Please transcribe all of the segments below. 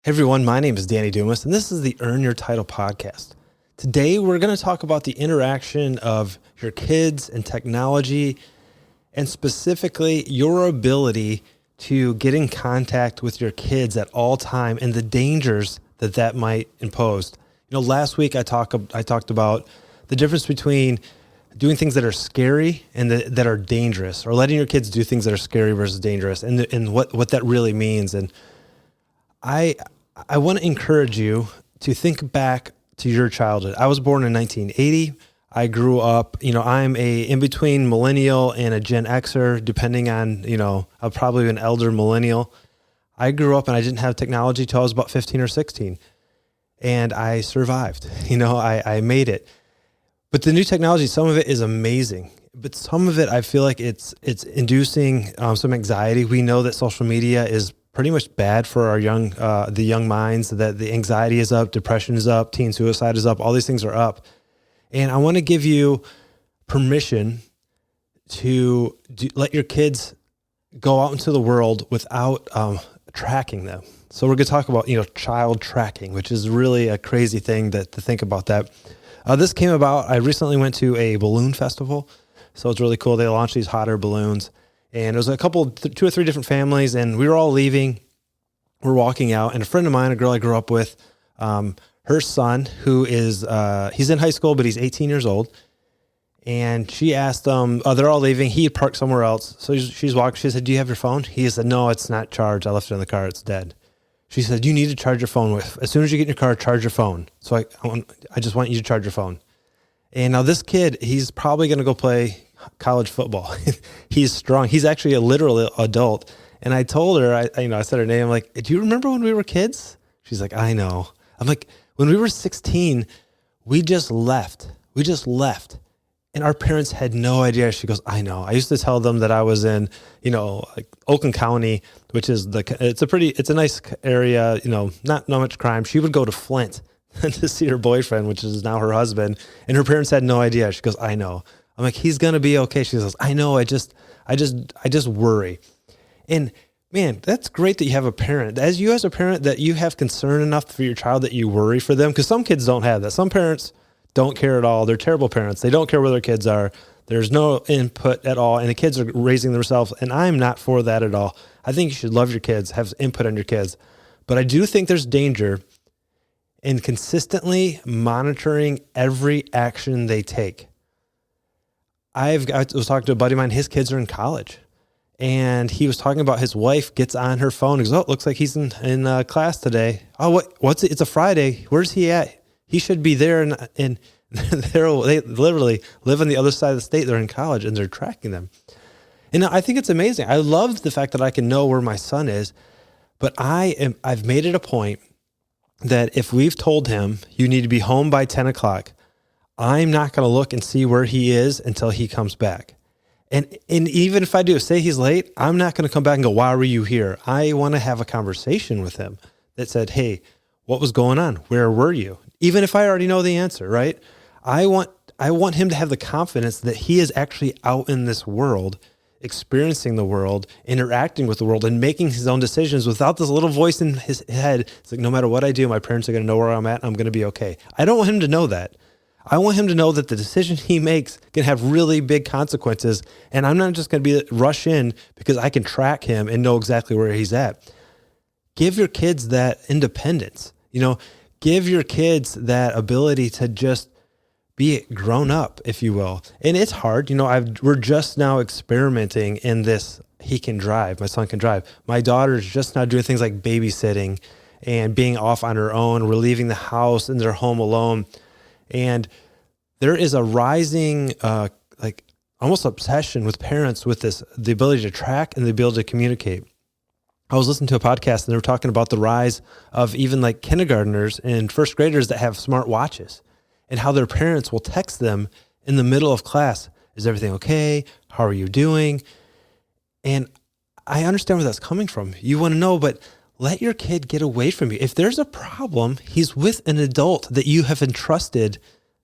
Hey everyone, my name is Danny Dumas, and this is the Earn Your Title podcast. Today, we're going to talk about the interaction of your kids and technology, and specifically your ability to get in contact with your kids at all time and the dangers that that might impose. You know, last week I talked about the difference between doing things that are scary and that are dangerous, or letting your kids do things that are scary versus dangerous, and what that really means. And I want to encourage you to think back to your childhood. I was born in 1980. I grew up, I'm a in-between millennial and a Gen Xer, depending on, I'm probably an elder millennial. I grew up and I didn't have technology till I was about 15 or 16. And I survived, I made it. But the new technology, some of it is amazing. But some of it, I feel like it's inducing some anxiety. We know that social media is pretty much bad for our the young minds, that the anxiety is up, depression is up, teen suicide is up, all these things are up. And I want to give you permission to let your kids go out into the world without tracking them. So we're going to talk about, child tracking, which is really a crazy thing to think about that. This came about, I recently went to a balloon festival. So it's really cool. They launched these hot air balloons. And it was two or three different families, and we were all leaving. We're walking out, and a friend of mine, a girl I grew up with, her son, who is, he's in high school, but he's 18 years old. And she asked them, they're all leaving. He had parked somewhere else. So she's walking. She said, "Do you have your phone?" He said, "No, it's not charged. I left it in the car. It's dead." She said, "You need to charge your phone. As soon as you get in your car, charge your phone. So I just want you to charge your phone." And now this kid, he's probably going to go play college football. He's strong. He's actually a literal adult. And I told her, I said her name. I'm like, "Do you remember when we were kids?" She's like, "I know." I'm like, "When we were 16, we just left. And our parents had no idea." She goes, "I know. I used to tell them that I was in, like Oakland County, which is it's a nice area, not much crime." She would go to Flint to see her boyfriend, which is now her husband. And her parents had no idea. She goes, "I know." I'm like, "He's going to be okay." She goes, "I know. I just worry." And man, that's great that you have a parent. As a parent, that you have concern enough for your child that you worry for them. Because some kids don't have that. Some parents don't care at all. They're terrible parents. They don't care where their kids are. There's no input at all. And the kids are raising themselves. And I'm not for that at all. I think you should love your kids, have input on your kids. But I do think there's danger in consistently monitoring every action they take. I was talking to a buddy of mine. His kids are in college. And he was talking about his wife gets on her phone and goes, "Oh, it looks like he's in class today. Oh, what's it? It's a Friday. Where's he at? He should be there." And they literally live on the other side of the state. They're in college and they're tracking them. And I think it's amazing. I love the fact that I can know where my son is, but I've made it a point that if we've told him you need to be home by 10 o'clock, I'm not going to look and see where he is until he comes back. And even if I do, say he's late, I'm not going to come back and go, "Why were you here?" I want to have a conversation with him that said, "Hey, what was going on? Where were you?" Even if I already know the answer, right? I want him to have the confidence that he is actually out in this world, experiencing the world, interacting with the world, and making his own decisions without this little voice in his head. It's like, no matter what I do, my parents are going to know where I'm at. I'm going to be okay. I don't want him to know that. I want him to know that the decision he makes can have really big consequences, and I'm not just going to rush in because I can track him and know exactly where he's at. Give your kids that independence. Give your kids that ability to just be grown up, if you will. And it's hard. We're just now experimenting in this. He can drive. My son can drive. My daughter's just now doing things like babysitting and being off on her own. We're leaving the house and they're home alone. And there is a rising, almost obsession with parents with the ability to track and the ability to communicate. I was listening to a podcast and they were talking about the rise of even like kindergartners and first graders that have smart watches, and how their parents will text them in the middle of class. "Is everything okay? How are you doing?" And I understand where that's coming from. You want to know, but let your kid get away from you. If there's a problem, he's with an adult that you have entrusted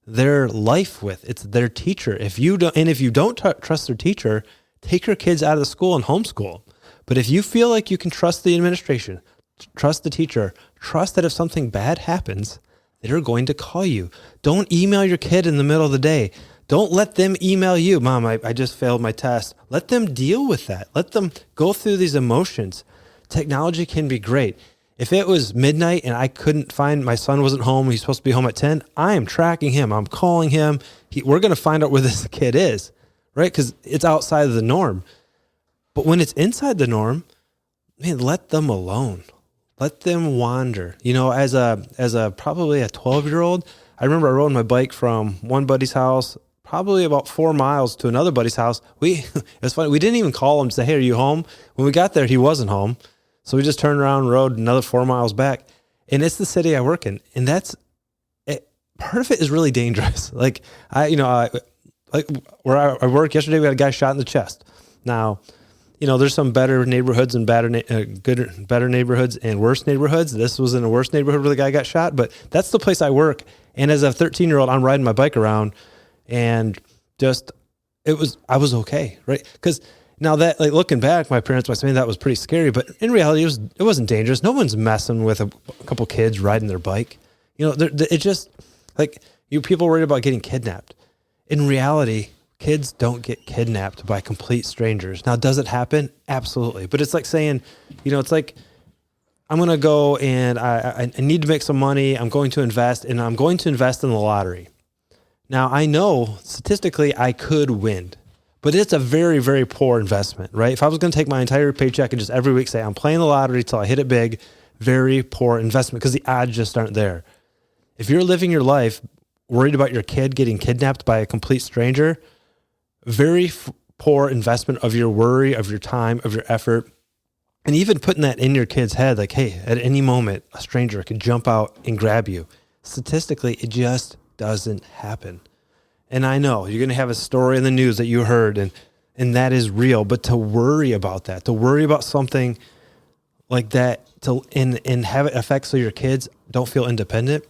their life with. It's their teacher. If you don't trust their teacher, take your kids out of the school and homeschool. But if you feel like you can trust the administration, Trust the teacher. Trust that if something bad happens, they're going to call you. Don't email your kid in the middle of the day. Don't let them email you, Mom, I just failed my test. Let them deal with that. Let them go through these emotions. Technology can be great. If it was midnight and I couldn't find, my son wasn't home, he's supposed to be home at 10, I am tracking him. I'm calling him. We're going to find out where this kid is, right? Because it's outside of the norm. But when it's inside the norm, man, let them alone. Let them wander. You know, as a probably a 12-year-old, I remember I rode my bike from one buddy's house, probably about 4 miles to another buddy's house. It was funny. We didn't even call him to say, hey, are you home? When we got there, he wasn't home. So we just turned around and rode another 4 miles back. And it's the city I work in. And part of it is really dangerous. Like where I work yesterday, we had a guy shot in the chest. Now, there's some better neighborhoods and better neighborhoods and worse neighborhoods. This was in a worse neighborhood where the guy got shot, but that's the place I work. And as a 13-year-old, I'm riding my bike around, and I was okay, right? Because now that, like, looking back, my parents might say that was pretty scary, but in reality, it wasn't dangerous. No one's messing with a couple kids riding their bike. It just like people worried about getting kidnapped. In reality, kids don't get kidnapped by complete strangers. Now, does it happen? Absolutely. But it's like saying, it's like, I'm going to go and I need to make some money. I'm going to invest, and I'm going to invest in the lottery. Now, I know statistically I could win, but it's a very, very poor investment, right? If I was going to take my entire paycheck and just every week say, I'm playing the lottery till I hit it big, very poor investment because the odds just aren't there. If you're living your life worried about your kid getting kidnapped by a complete stranger, very poor investment of your worry, of your time, of your effort, and even putting that in your kid's head, like, hey, at any moment, a stranger could jump out and grab you. Statistically, it just doesn't happen. And I know you're going to have a story in the news that you heard, and that is real, but to worry about that, to worry about something like that, and have it affect so your kids don't feel independent,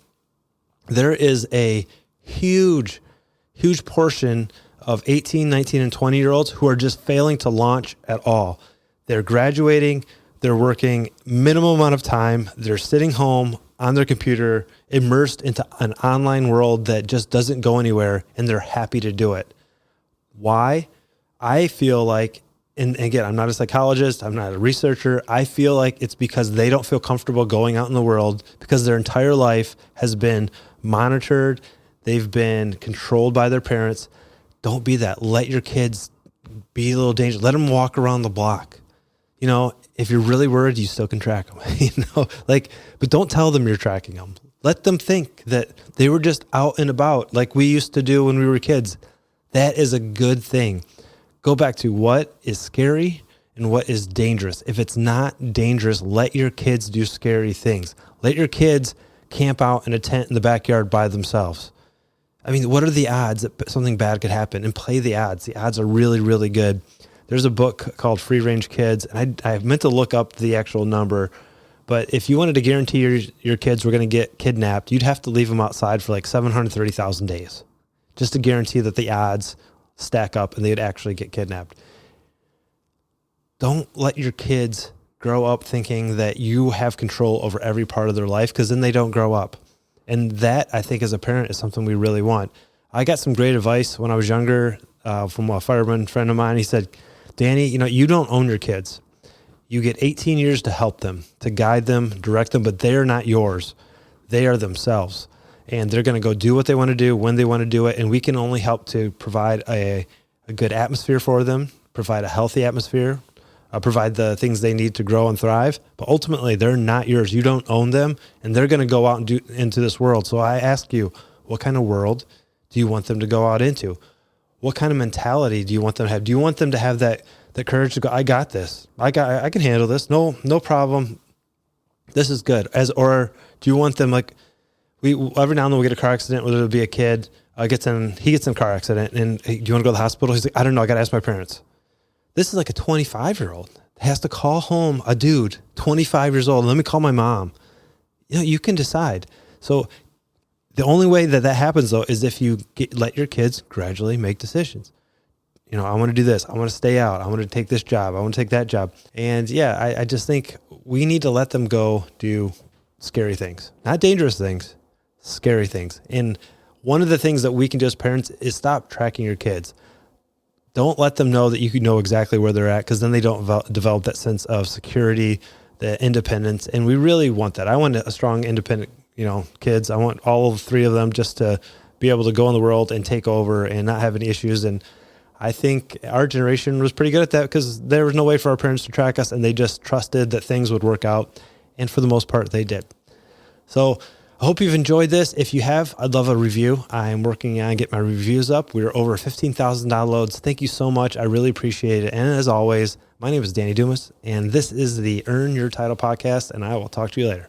there is a huge portion of 18, 19, and 20-year-olds who are just failing to launch at all. They're graduating, they're working minimum amount of time, they're sitting home on their computer, immersed into an online world that just doesn't go anywhere, and they're happy to do it. Why? I feel like, and again, I'm not a psychologist, I'm not a researcher, I feel like it's because they don't feel comfortable going out in the world because their entire life has been monitored, they've been controlled by their parents. Don't be that. Let your kids be a little dangerous. Let them walk around the block. If you're really worried, you still can track them, but don't tell them you're tracking them. Let them think that they were just out and about like we used to do when we were kids. That is a good thing. Go back to what is scary and what is dangerous. If it's not dangerous, let your kids do scary things. Let your kids camp out in a tent in the backyard by themselves. I mean, what are the odds that something bad could happen? And play the odds. The odds are really, really good. There's a book called Free Range Kids, and I meant to look up the actual number, but if you wanted to guarantee your kids were going to get kidnapped, you'd have to leave them outside for like 730,000 days just to guarantee that the odds stack up and they'd actually get kidnapped. Don't let your kids grow up thinking that you have control over every part of their life, because then they don't grow up. And that, I think, as a parent, is something we really want. I got some great advice when I was younger from a fireman friend of mine. He said, Danny, you don't own your kids. You get 18 years to help them, to guide them, direct them, but they're not yours. They are themselves. And they're going to go do what they want to do when they want to do it. And we can only help to provide a good atmosphere for them, provide a healthy atmosphere, provide the things they need to grow and thrive. But ultimately, they're not yours. You don't own them, and they're going to go out and into this world. So I ask you, what kind of world do you want them to go out into? What kind of mentality do you want them to have? Do you want them to have that courage to go, I got this. I can handle this. No problem. This is good. Or do you want them, like, every now and then we get a car accident, whether it'll be a kid, he gets in a car accident, and hey, do you want to go to the hospital? He's like, I don't know. I got to ask my parents. This is like a 25-year-old has to call home a dude, 25 years old. Let me call my mom. You can decide. So the only way that happens, though, is if you let your kids gradually make decisions. I want to do this. I want to stay out. I want to take this job. I want to take that job. And yeah, I just think we need to let them go do scary things, not dangerous things, scary things. And one of the things that we can do as parents is stop tracking your kids. Don't let them know that you can know exactly where they're at, because then they don't develop that sense of security, the independence. And we really want that. I want a strong, independent, kids. I want all three of them just to be able to go in the world and take over and not have any issues. And I think our generation was pretty good at that, because there was no way for our parents to track us, and they just trusted that things would work out. And for the most part, they did. So I hope you've enjoyed this. If you have, I'd love a review. I'm working on getting my reviews up. We're over 15,000 downloads. Thank you so much. I really appreciate it. And as always, my name is Danny Dumas, and this is the Earn Your Title podcast, and I will talk to you later.